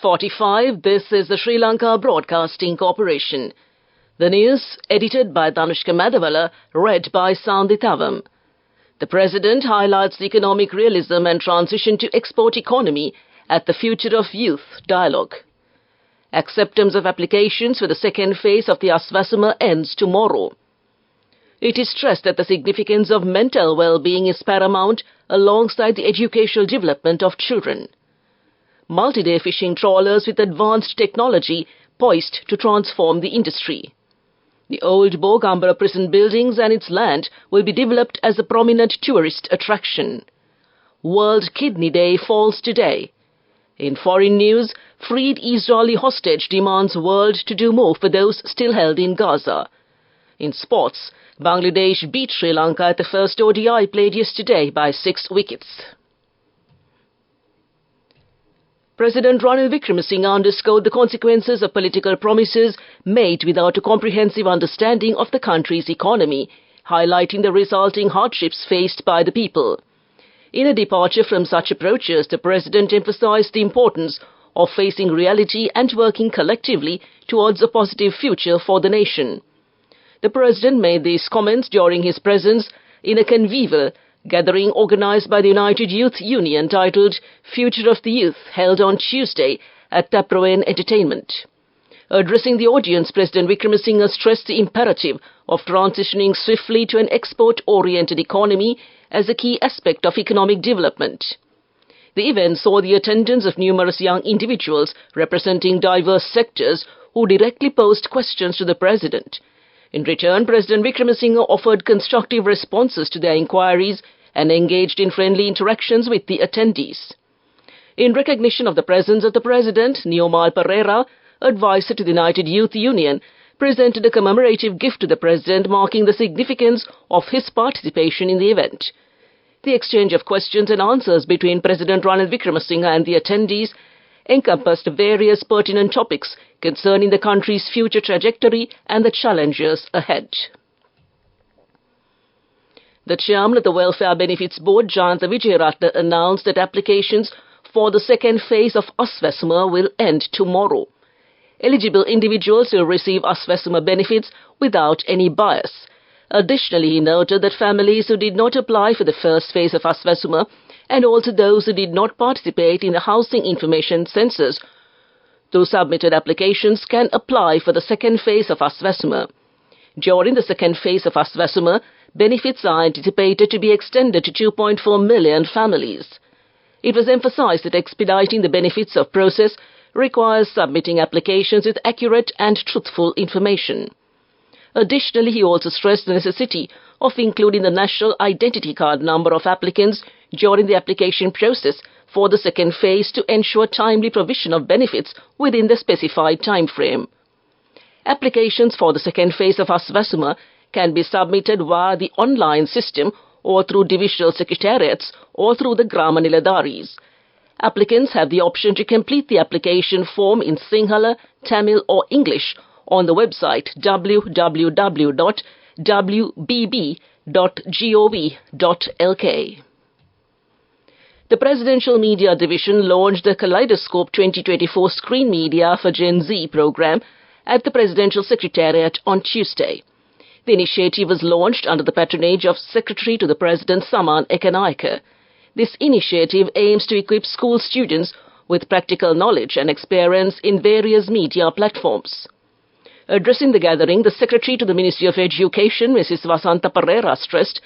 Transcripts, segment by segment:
6:45, this is the Sri Lanka Broadcasting Corporation. The news, edited by Danushka Madhavala, read by Sanditavam. The President highlights the economic realism and transition to export economy at the Future of Youth dialogue. Acceptance of applications for the second phase of the Aswasuma ends tomorrow. It is stressed that the significance of mental well-being is paramount alongside the educational development of children. Multi-day fishing trawlers with advanced technology poised to transform the industry. The old Bogambara prison buildings and its land will be developed as a prominent tourist attraction. World Kidney Day falls today. In foreign news, freed Israeli hostage demands world to do more for those still held in Gaza. In sports, Bangladesh beat Sri Lanka at the first ODI played yesterday by 6 wickets. President Ranil Wickremesinghe underscored the consequences of political promises made without a comprehensive understanding of the country's economy, highlighting the resulting hardships faced by the people. In a departure from such approaches, the President emphasized the importance of facing reality and working collectively towards a positive future for the nation. The President made these comments during his presence in a convivial gathering organized by the United Youth Union titled Future of the Youth, held on Tuesday at Taproen Entertainment. Addressing the audience, President Wickremesinghe stressed the imperative of transitioning swiftly to an export-oriented economy as a key aspect of economic development. The event saw the attendance of numerous young individuals representing diverse sectors who directly posed questions to the President. In return, President Wickremesinghe offered constructive responses to their inquiries and engaged in friendly interactions with the attendees. In recognition of the presence of the President, Neomal Pereira, advisor to the United Youth Union, presented a commemorative gift to the President marking the significance of his participation in the event. The exchange of questions and answers between President Ranil Wickremesinghe and the attendees encompassed various pertinent topics concerning the country's future trajectory and the challenges ahead. The chairman of the Welfare Benefits Board, Jayantha Wijeyaratne, announced that applications for the second phase of Aswasuma will end tomorrow. Eligible individuals will receive Aswasuma benefits without any bias. Additionally, he noted that families who did not apply for the first phase of Aswasuma and also those who did not participate in the housing information census, those submitted applications can apply for the second phase of Aswasuma. During the second phase of Aswasuma, benefits are anticipated to be extended to 2.4 million families. It was emphasized that expediting the benefits of process requires submitting applications with accurate and truthful information. Additionally, he also stressed the necessity of including the national identity card number of applicants during the application process for the second phase to ensure timely provision of benefits within the specified time frame. Applications for the second phase of Aswasuma can be submitted via the online system or through divisional secretariats or through the Grama Niladaris. Applicants have the option to complete the application form in Sinhala, Tamil or English on the website www.wbb.gov.lk. The Presidential Media Division launched the Kaleidoscope 2024 Screen Media for Gen Z program at the Presidential Secretariat on Tuesday. The initiative was launched under the patronage of Secretary to the President Saman Ekanaika. This initiative aims to equip school students with practical knowledge and experience in various media platforms. Addressing the gathering, the Secretary to the Ministry of Education, Mrs. Vasantha Pereira, stressed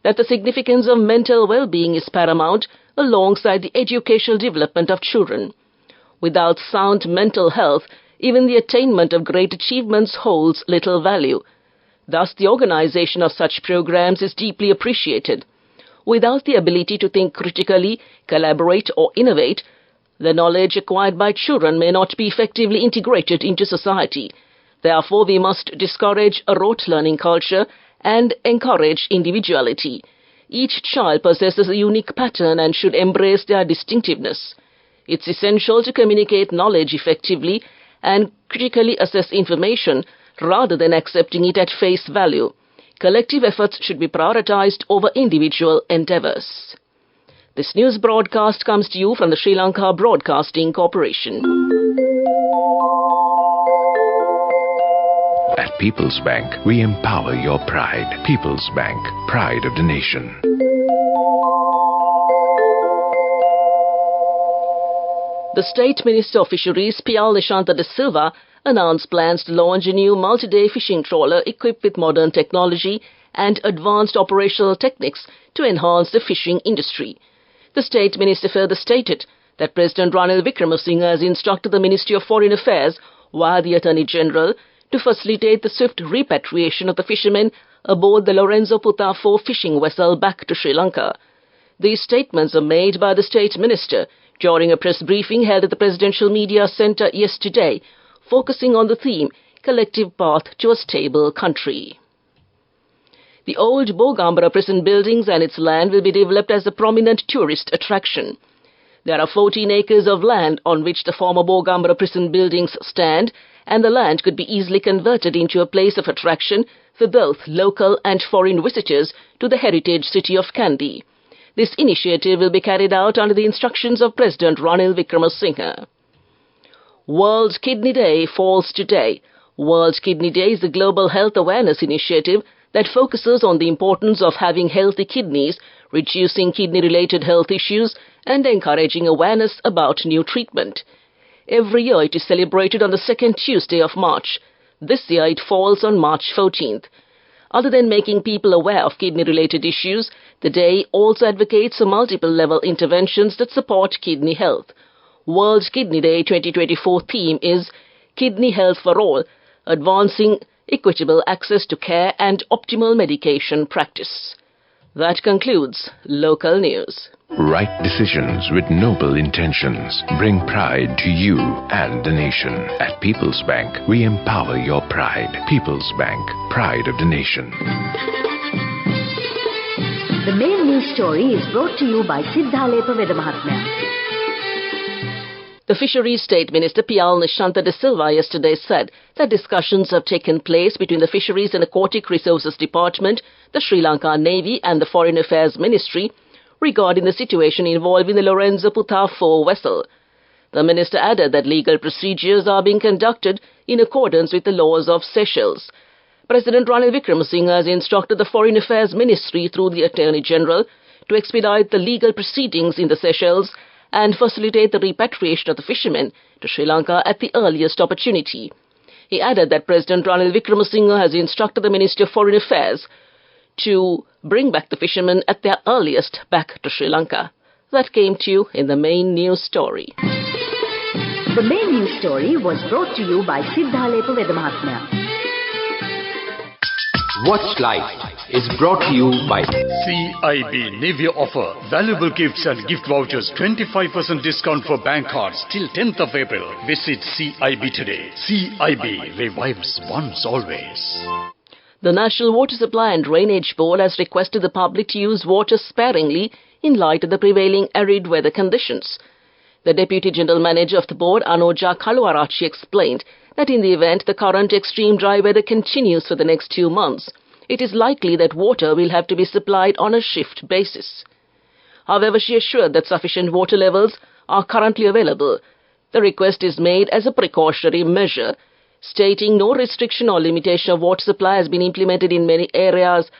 that the significance of mental well-being is paramount alongside the educational development of children. Without sound mental health, even the attainment of great achievements holds little value. Thus, the organization of such programs is deeply appreciated. Without the ability to think critically, collaborate or innovate, the knowledge acquired by children may not be effectively integrated into society. Therefore, we must discourage a rote learning culture and encourage individuality. Each child possesses a unique pattern and should embrace their distinctiveness. It's essential to communicate knowledge effectively and critically assess information rather than accepting it at face value. Collective efforts should be prioritized over individual endeavors. This news broadcast comes to you from the Sri Lanka Broadcasting Corporation. At People's Bank, we empower your pride. People's Bank, pride of the nation. The State Minister of Fisheries, Piyal Nishantha De Silva, announced plans to launch a new multi-day fishing trawler equipped with modern technology and advanced operational techniques to enhance the fishing industry. The State Minister further stated that President Ranil Wickremesinghe has instructed the Ministry of Foreign Affairs via the Attorney General to facilitate the swift repatriation of the fishermen aboard the Lorenzo Puta 4 fishing vessel back to Sri Lanka. These statements are made by the State Minister during a press briefing held at the Presidential Media Centre yesterday, focusing on the theme, Collective Path to a Stable Country. The old Bogambara prison buildings and its land will be developed as a prominent tourist attraction. There are 14 acres of land on which the former Bogambara prison buildings stand, and the land could be easily converted into a place of attraction for both local and foreign visitors to the heritage city of Kandy. This initiative will be carried out under the instructions of President Ranil Wickremesinghe. World Kidney Day falls today. World Kidney Day is a global health awareness initiative that focuses on the importance of having healthy kidneys, reducing kidney-related health issues, and encouraging awareness about new treatment. Every year it is celebrated on the second Tuesday of March. This year it falls on March 14th. Other than making people aware of kidney-related issues, the day also advocates for multiple-level interventions that support kidney health. World Kidney Day 2024 theme is Kidney Health for All, advancing equitable access to care and optimal medication practice. That concludes local news. Right decisions with noble intentions bring pride to you and the nation. At People's Bank, we empower your pride. People's Bank, pride of the nation. The main news story is brought to you by Sinhala Mahatmya. The Fisheries State Minister Piyal Nishantha De Silva yesterday said that discussions have taken place between the Fisheries and Aquatic Resources Department, the Sri Lanka Navy and the Foreign Affairs Ministry regarding the situation involving the Lorenzo Puta 4 vessel. The minister added that legal procedures are being conducted in accordance with the laws of Seychelles. President Ranil Wickremesinghe has instructed the Foreign Affairs Ministry through the Attorney General to expedite the legal proceedings in the Seychelles and facilitate the repatriation of the fishermen to Sri Lanka at the earliest opportunity. He added that President Ranil Wickremesinghe has instructed the Ministry of Foreign Affairs to bring back the fishermen at their earliest back to Sri Lanka. That came to you in the main news story. The main news story was brought to you by Sinhala Mahatmya. Watch Life is brought to you by CIB Navy offer valuable gifts and gift vouchers, 25% discount for bank cards till 10th of April. Visit CIB today. CIB revives once always. The National Water Supply and Drainage Board has requested the public to use water sparingly in light of the prevailing arid weather conditions. The Deputy General Manager of the board, Anoja Kaluarachi, explained that in the event the current extreme dry weather continues for the next 2 months, it is likely that water will have to be supplied on a shift basis. However, she assured that sufficient water levels are currently available. The request is made as a precautionary measure, stating no restriction or limitation of water supply has been implemented in many areas.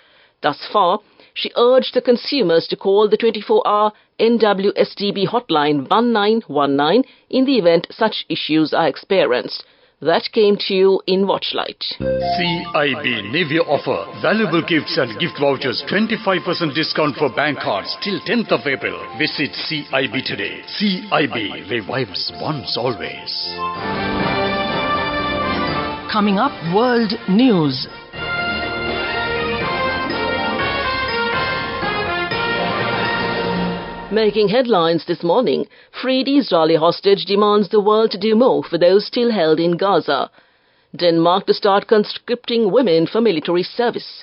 Thus far, she urged the consumers to call the 24-hour NWSDB hotline 1919 in the event such issues are experienced. That came to you in Watchlight. CIB Navy offer valuable gifts and gift vouchers, 25% discount for bank cards till 10th of April. Visit CIB today. CIB revives once always. Coming up, World News. Making headlines this morning, freed Israeli hostage demands the world to do more for those still held in Gaza. Denmark to start conscripting women for military service.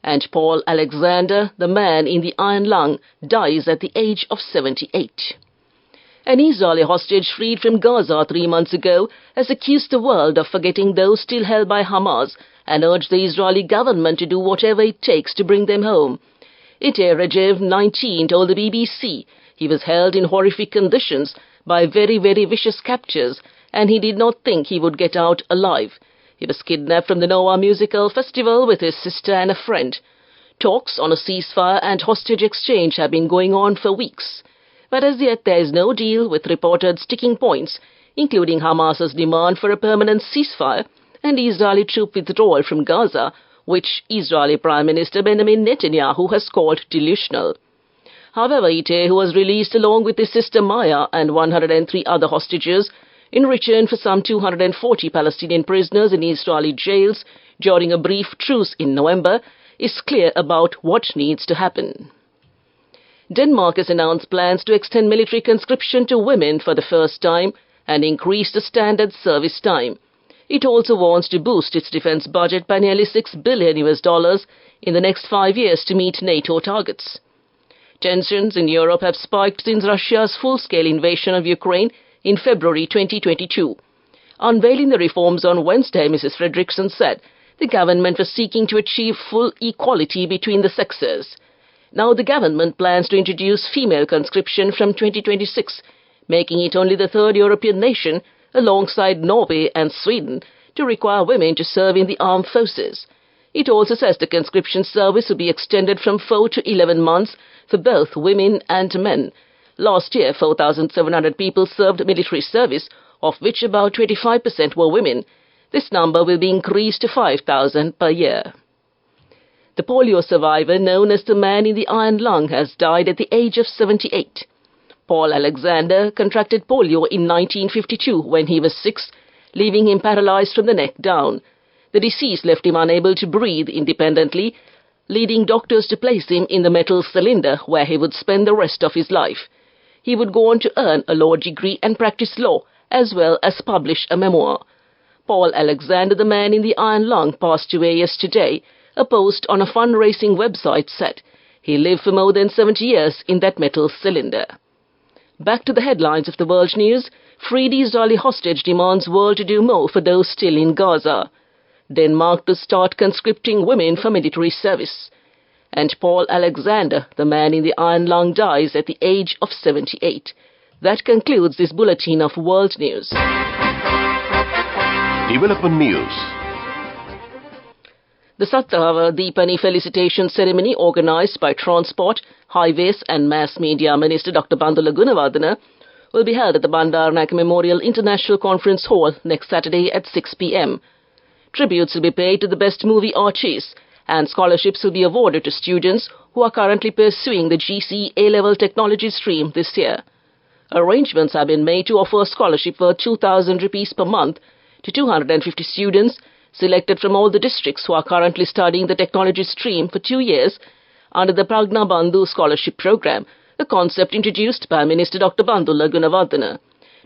And Paul Alexander, the man in the iron lung, dies at the age of 78. An Israeli hostage freed from Gaza 3 months ago has accused the world of forgetting those still held by Hamas and urged the Israeli government to do whatever it takes to bring them home. Iter Regev, 19, told the BBC He was held in horrific conditions by very, very vicious captors, and he did not think he would get out alive. He was kidnapped from the Nova Musical Festival with his sister and a friend. Talks on a ceasefire and hostage exchange have been going on for weeks. But as yet there is no deal, with reported sticking points, including Hamas's demand for a permanent ceasefire and Israeli troop withdrawal from Gaza, which Israeli Prime Minister Benjamin Netanyahu has called delusional. However, Ite, who was released along with his sister Maya and 103 other hostages, in return for some 240 Palestinian prisoners in Israeli jails during a brief truce in November, is clear about what needs to happen. Denmark has announced plans to extend military conscription to women for the first time and increase the standard service time. It also wants to boost its defense budget by nearly $6 billion in the next 5 years to meet NATO targets. Tensions in Europe have spiked since Russia's full-scale invasion of Ukraine in February 2022. Unveiling the reforms on Wednesday, Mrs. Fredriksson said the government was seeking to achieve full equality between the sexes. Now the government plans to introduce female conscription from 2026, making it only the third European nation, alongside Norway and Sweden, to require women to serve in the armed forces. It also says the conscription service will be extended from 4 to 11 months for both women and men. Last year, 4,700 people served military service, of which about 25% were women. This number will be increased to 5,000 per year. The polio survivor known as the man in the iron lung has died at the age of 78. Paul Alexander contracted polio in 1952 when he was 6, leaving him paralyzed from the neck down. The disease left him unable to breathe independently, leading doctors to place him in the metal cylinder where he would spend the rest of his life. He would go on to earn a law degree and practice law, as well as publish a memoir. Paul Alexander, the man in the iron lung, passed away yesterday. A post on a fundraising website said he lived for more than 70 years in that metal cylinder. Back to the headlines of the world news. Freed Israeli hostage demands world to do more for those still in Gaza. Denmark to start conscripting women for military service. And Paul Alexander, the man in the iron lung, dies at the age of 78. That concludes this bulletin of world news. Development news. The Sattava Deepani felicitation ceremony organized by Transport, Highways and Mass Media Minister Dr. Bandula Gunawardena will be held at the Bandaranaike Memorial International Conference Hall next Saturday at 6 p.m. Tributes will be paid to the best movie artists, and scholarships will be awarded to students who are currently pursuing the GC A-level technology stream this year. Arrangements have been made to offer a scholarship worth 2,000 rupees per month to 250 students selected from all the districts who are currently studying the technology stream for 2 years under the Pragna Bandhu Scholarship Program, a concept introduced by Minister Dr. Bandula Gunawardena.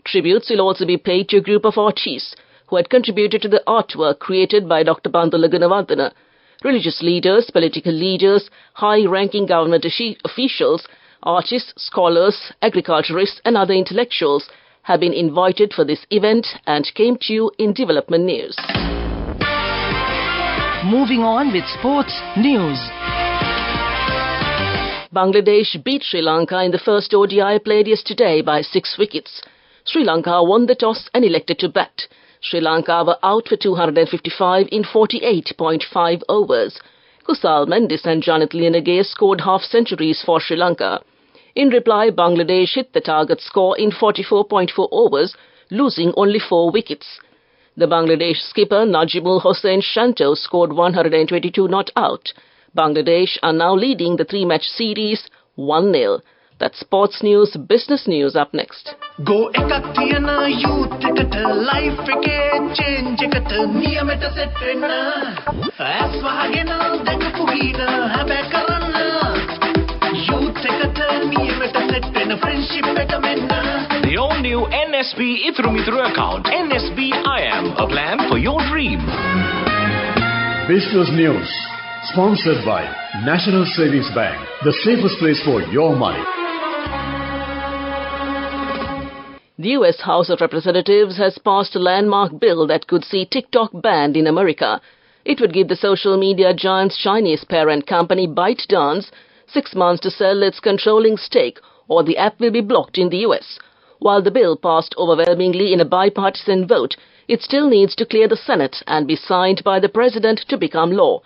Tributes will also be paid to a group of artists who had contributed to the artwork created by Dr. Bandula Gunawardena. Religious leaders, political leaders, high-ranking government officials, artists, scholars, agriculturists and other intellectuals have been invited for this event and came to you in development news. Moving on with sports news. Bangladesh beat Sri Lanka in the first ODI played yesterday by 6 wickets. Sri Lanka won the toss and elected to bat. Sri Lanka were out for 255 in 48.5 overs. Kusal Mendis and Janit Lienage scored half-centuries for Sri Lanka. In reply, Bangladesh hit the target score in 44.4 overs, losing only 4 wickets. The Bangladesh skipper Najimul Hossain Shanto scored 122 not out. Bangladesh are now leading the 3-match series 1-0. That's sports news, business news up next. Go ekatiyana youth ekat life eke change ekat niyameta set wenna as wahagena dakapu hina habe karanna youth ekat niyameta set wenna friendship එක menna. The all-new NSB Ithru Mithru account, NSB IAM, a plan for your dream. Business news, sponsored by National Savings Bank, the safest place for your money. The U.S. House of Representatives has passed a landmark bill that could see TikTok banned in America. It would give the social media giant's Chinese parent company ByteDance 6 months to sell its controlling stake or the app will be blocked in the US. While the bill passed overwhelmingly in a bipartisan vote, it still needs to clear the Senate and be signed by the President to become law.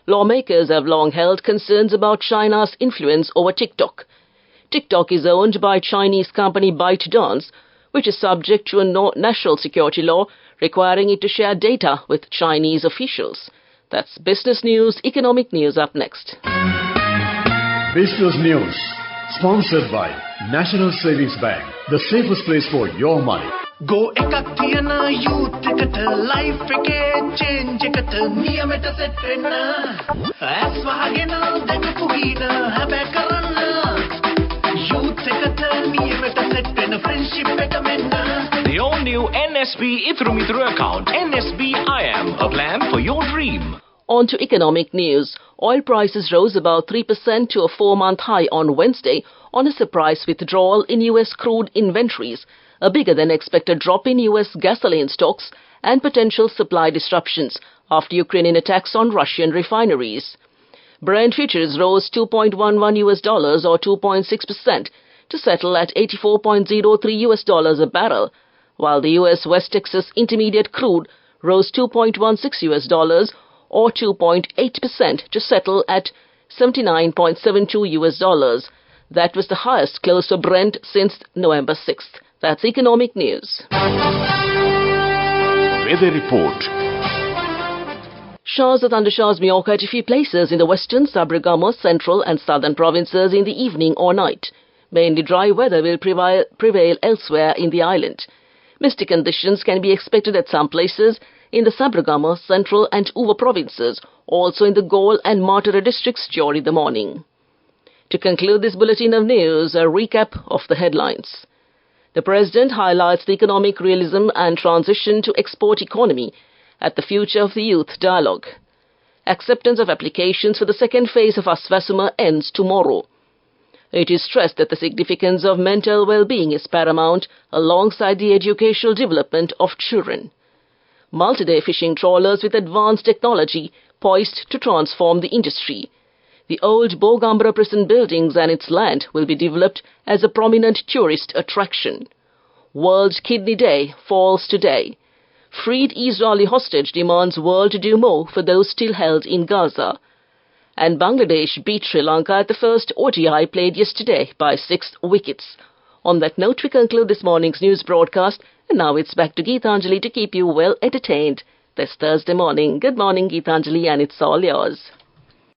Lawmakers have long held concerns about China's influence over TikTok. TikTok is owned by Chinese company ByteDance, which is subject to a national security law requiring it to share data with Chinese officials. That's business news, economic news up next. Business News, sponsored by National Savings Bank, the safest place for your money. Go ekak thiyana youth ekata life ekේ change ekata niyameta set wenna as wahagena dakapu hina habe karanna youth ekata niyameta set wenna friendship ekata menna. The all-new NSB Ithru account, NSB IM, a plan for your dream. On to economic news. Oil prices rose about 3% to a 4-month high on Wednesday on a surprise withdrawal in U.S. crude inventories, a bigger-than-expected drop in U.S. gasoline stocks, and potential supply disruptions after Ukrainian attacks on Russian refineries. Brent futures rose $2.11 or 2.6% to settle at $84.03 a barrel, while the U.S. West Texas Intermediate crude rose $2.16 or 2.8% to settle at $79.72. That was the highest close for Brent since November 6th. That's economic news. Weather report. Showers or thundershowers may occur at a few places in the western, sub-Brigamo, central and southern provinces in the evening or night. Mainly dry weather will prevail elsewhere in the island. Misty conditions can be expected at some places in the sub-Brigamo, central and Uva provinces, also in the Gaul and Martara districts during the morning. To conclude this bulletin of news, a recap of the headlines. The President highlights the economic realism and transition to export economy at the Future of the Youth Dialogue. Acceptance of applications for the second phase of Aswasuma ends tomorrow. It is stressed that the significance of mental well-being is paramount alongside the educational development of children. Multi-day fishing trawlers with advanced technology poised to transform the industry. The old Bogambra prison buildings and its land will be developed as a prominent tourist attraction. World Kidney Day falls today. Freed Israeli hostage demands world to do more for those still held in Gaza. And Bangladesh beat Sri Lanka at the first ODI played yesterday by 6 wickets. On that note, we conclude this morning's news broadcast, and now it's back to Geethanjali to keep you well entertained this Thursday morning. Good morning, Geethanjali, and it's all yours.